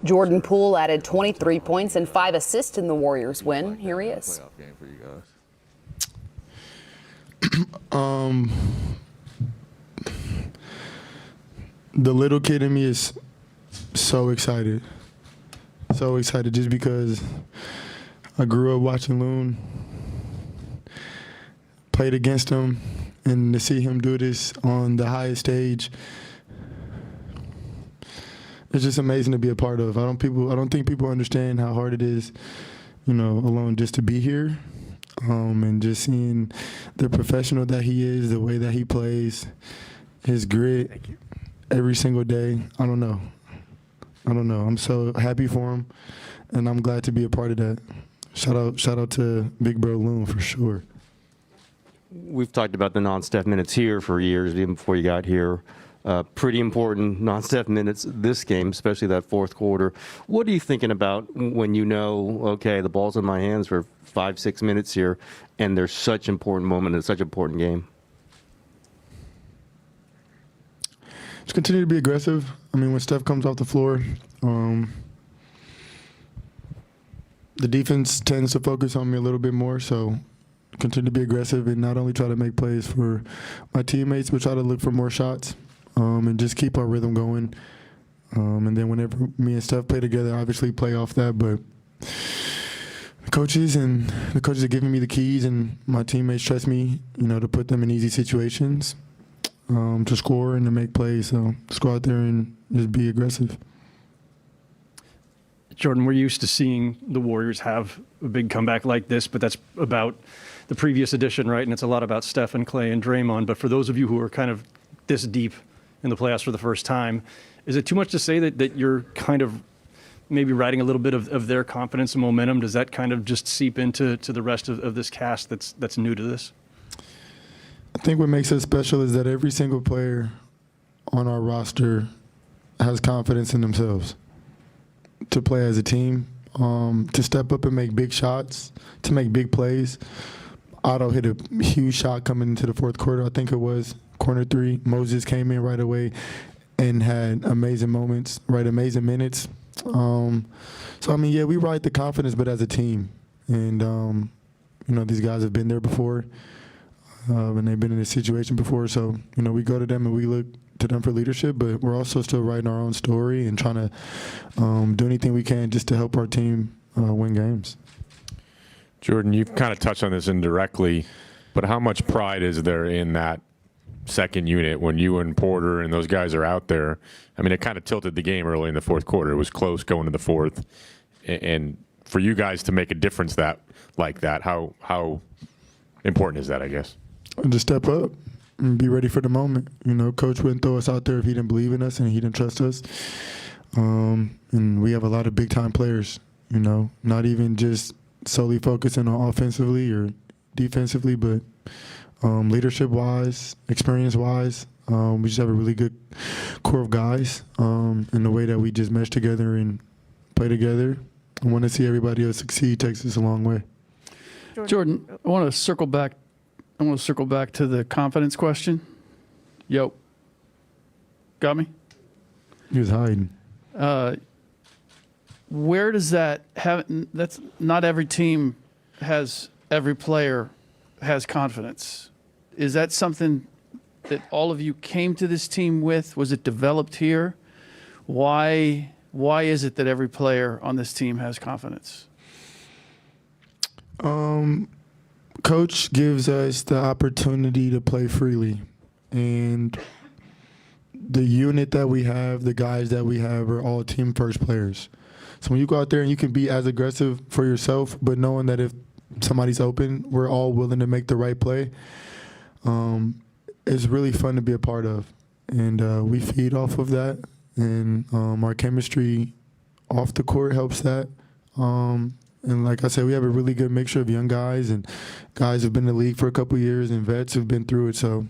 Jordan Poole added 23 points and 5 assists in the Warriors win. Here he is. Playoff game for you guys. The little kid in me is so excited. So excited just because I grew up watching Loon, played against him, and to see him do this on the highest stage, it's just amazing to be a part of. I don't think people understand how hard it is, alone just to be here, and just seeing the professional that he is, the way that he plays, his grit every single day. I don't know. I'm so happy for him, and I'm glad to be a part of that. Shout out to Big Bro Loon for sure. We've talked about the non-Steph minutes here for years, even before you got here. Pretty important non-Steph minutes this game, especially that fourth quarter. What are you thinking about when you know, okay, the ball's in my hands for 5-6 minutes here, and there's such an important moment and such an important game? Just continue to be aggressive. I mean, when Steph comes off the floor, the defense tends to focus on me a little bit more, so continue to be aggressive and not only try to make plays for my teammates, but try to look for more shots, and just keep our rhythm going. And then whenever me and Steph play together, obviously play off that, but the coaches are giving me the keys, and my teammates trust me, to put them in easy situations, to score and to make plays. So just go out there and just be aggressive. Jordan, we're used to seeing the Warriors have a big comeback like this, but that's about the previous edition, right? And it's a lot about Steph and Clay and Draymond. But for those of you who are kind of this deep in the playoffs for the first time, is it too much to say that you're kind of maybe riding a little bit of their confidence and momentum? Does that kind of just seep into the rest of this cast that's new to this? I think what makes us special is that every single player on our roster has confidence in themselves to play as a team, to step up and make big shots, to make big plays. Otto hit a huge shot coming into the fourth quarter, I think it was, corner three. Moses came in right away and had amazing moments, amazing minutes. So, I mean, yeah, we ride the confidence, but as a team. And, these guys have been there before, and they've been in this situation before. So, we go to them and we look to them for leadership, but we're also still writing our own story and trying to do anything we can just to help our team win games. Jordan, you've kind of touched on this indirectly, but how much pride is there in that second unit when you and Porter and those guys are out there? I mean, it kind of tilted the game early in the fourth quarter. It was close going to the fourth. And for you guys to make a difference like that, how important is that, I guess? And just step up and be ready for the moment. Coach wouldn't throw us out there if he didn't believe in us and he didn't trust us. And we have a lot of big-time players, not even just solely focusing on offensively or defensively, but leadership-wise, experience-wise. We just have a really good core of guys, and the way that we just mesh together and play together. I want to see everybody else succeed takes us a long way. Jordan, I want to circle back to the confidence question. Yo. Got me? He was hiding. Where does that have? That's not every team every player has confidence. Is that something that all of you came to this team with? Was it developed here? Why is it that every player on this team has confidence? Coach gives us the opportunity to play freely, and the unit that we have, the guys that we have, are all team first players. So when you go out there and you can be as aggressive for yourself, but knowing that if somebody's open, we're all willing to make the right play, it's really fun to be a part of. And we feed off of that, and our chemistry off the court helps that. And like I said, we have a really good mixture of young guys and guys who've been in the league for a couple of years and vets who've been through it. So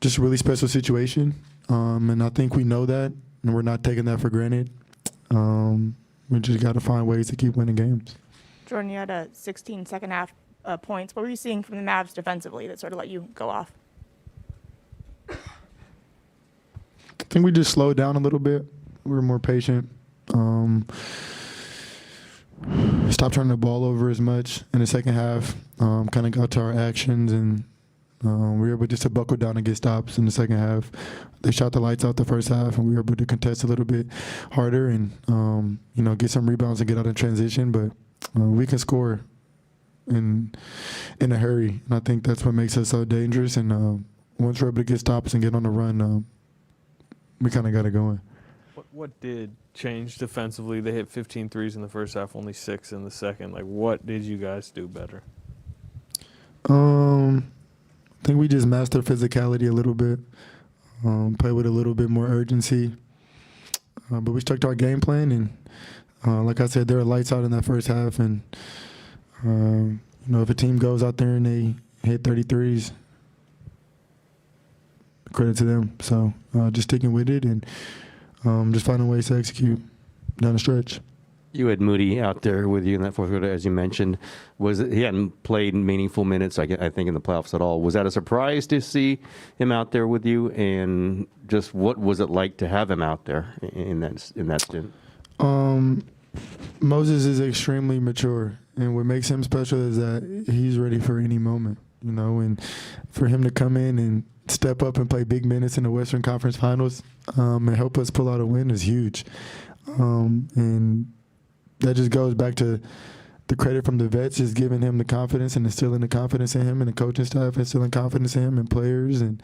just a really special situation. And I think we know that, and we're not taking that for granted. We just got to find ways to keep winning games. Jordan, you had a 16 second half points. What were you seeing from the Mavs defensively that sort of let you go off? I think we just slowed down a little bit. We were more patient. Stopped turning the ball over as much in the second half. Kind of got to our actions, and we were able just to buckle down and get stops in the second half. They shot the lights out the first half, and we were able to contest a little bit harder and get some rebounds and get out in transition. But we can score in a hurry, and I think that's what makes us so dangerous. And once we're able to get stops and get on the run, we kind of got it going. What did change defensively? They hit 15 threes in the first half, only 6 in the second. Like, what did you guys do better? I think we just mastered physicality a little bit, play with a little bit more urgency. But we stuck to our game plan, and like I said, there were lights out in that first half. And if a team goes out there and they hit 33s, credit to them. So just sticking with it and just finding ways to execute down the stretch. You had Moody out there with you in that fourth quarter, as you mentioned. He hadn't played meaningful minutes, I think, in the playoffs at all. Was that a surprise to see him out there with you? And just what was it like to have him out there in that stint? Moses is extremely mature, and what makes him special is that he's ready for any moment, and for him to come in and step up and play big minutes in the Western Conference Finals and help us pull out a win is huge. And that just goes back to the credit from the vets, just giving him the confidence and instilling the confidence in him, and the coaching staff instilling confidence in him, and players. And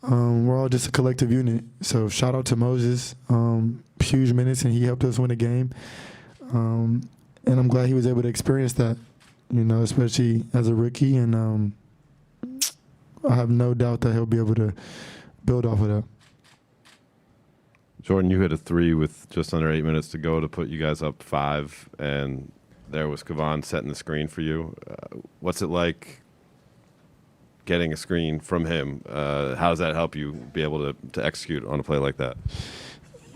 we're all just a collective unit. So shout out to Moses. Huge minutes, and he helped us win a game. And I'm glad he was able to experience that, especially as a rookie. And I have no doubt that he'll be able to build off of that. Jordan, you hit a 3 with just under 8 minutes to go to put you guys up 5, and there was Kavan setting the screen for you. What's it like getting a screen from him? How does that help you be able to execute on a play like that?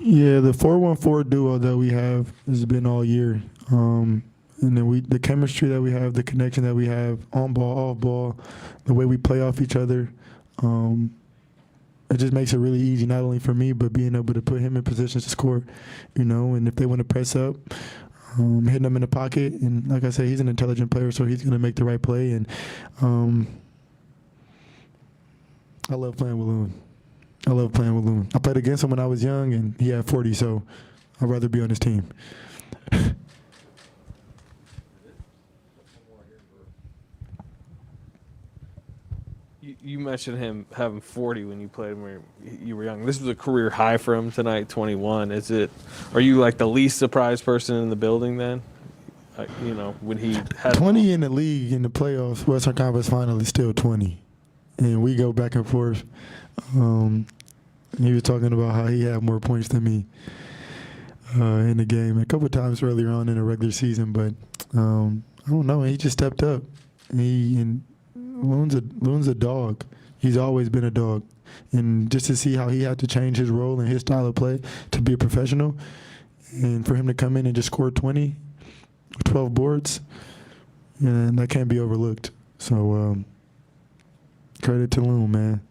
Yeah, the 4-1-4 duo that we have has been all year. And then the chemistry that we have, the connection that we have on ball, off ball, the way we play off each other, it just makes it really easy, not only for me, but being able to put him in positions to score, and if they want to press up, hitting them in the pocket. And like I said, he's an intelligent player, so he's going to make the right play. And I love playing with Loon. I played against him when I was young, and he had 40, so I'd rather be on his team. You mentioned him having 40 when you played him when you were young. This was a career high for him tonight, 21. Are you like the least surprised person in the building then? When he had 20 in the league in the playoffs, Western Conference Final is still 20, and we go back and forth. He was talking about how he had more points than me in the game a couple of times earlier on in the regular season, but I don't know. He just stepped up. Loon's a dog. He's always been a dog. And just to see how he had to change his role and his style of play to be a professional, and for him to come in and just score 20, 12 boards, and that can't be overlooked. So credit to Loon, man.